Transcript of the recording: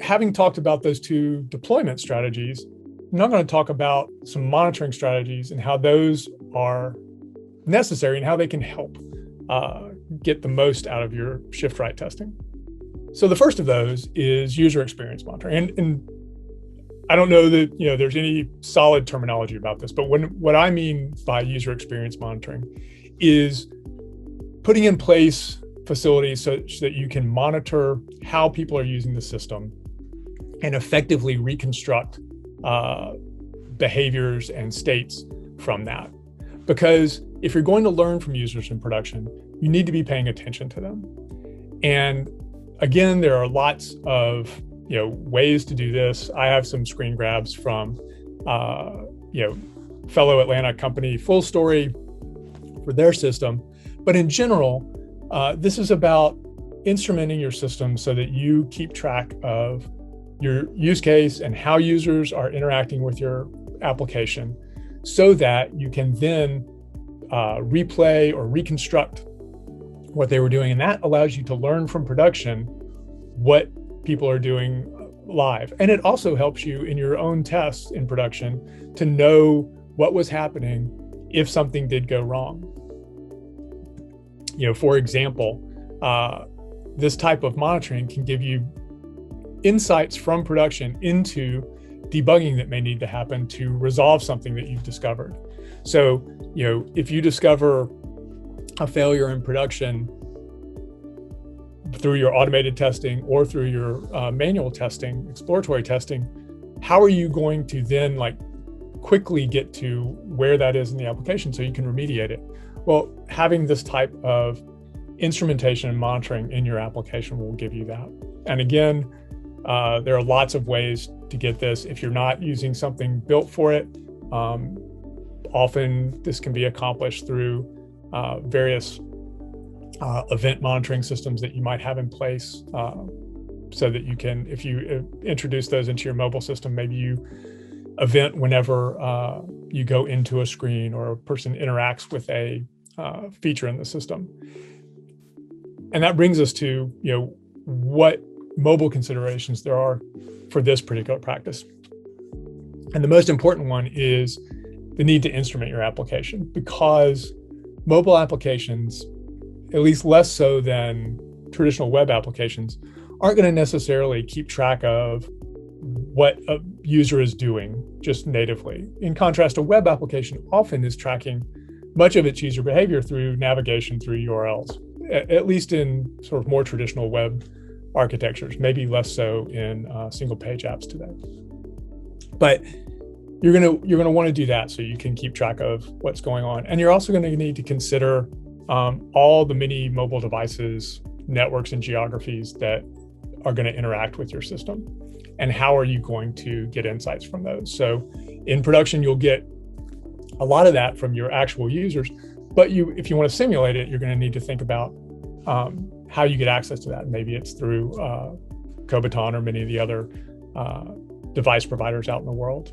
having talked about those two deployment strategies, I'm now going to talk about some monitoring strategies and how those are necessary and how they can help get the most out of your shift right testing. So the first of those is user experience monitoring. And I don't know that there's any solid terminology about this, but what I mean by user experience monitoring is putting in place facilities such that you can monitor how people are using the system and effectively reconstruct behaviors and states from that. Because if you're going to learn from users in production, you need to be paying attention to them. And again, there are lots of ways to do this. I have some screen grabs from fellow Atlanta company FullStory for their system. But in general, this is about instrumenting your system so that you keep track of your use case and how users are interacting with your application so that you can then replay or reconstruct what they were doing. And that allows you to learn from production what people are doing live. And it also helps you in your own tests in production to know what was happening if something did go wrong. For example, this type of monitoring can give you insights from production into debugging that may need to happen to resolve something that you've discovered. So, if you discover a failure in production through your automated testing or through your manual testing, exploratory testing, how are you going to then quickly get to where that is in the application so you can remediate it? Well, having this type of instrumentation and monitoring in your application will give you that. And again, there are lots of ways to get this. If you're not using something built for it, often this can be accomplished through various event monitoring systems that you might have in place so that you can, if you introduce those into your mobile system, maybe you event whenever you go into a screen or a person interacts with a feature in the system. And that brings us to what mobile considerations there are for this particular practice. And the most important one is the need to instrument your application, because mobile applications, at least less so than traditional web applications, aren't going to necessarily keep track of what a user is doing just natively. In contrast, a web application often is tracking much of its user behavior through navigation through URLs, at least in sort of more traditional web architectures, maybe less so in single page apps today. But you're gonna want to do that so you can keep track of what's going on. And you're also going to need to consider all the many mobile devices, networks, and geographies that are going to interact with your system. And how are you going to get insights from those? So in production, you'll get a lot of that from your actual users, but if you want to simulate it, you're going to need to think about how you get access to that. Maybe it's through Kobaton or many of the other device providers out in the world.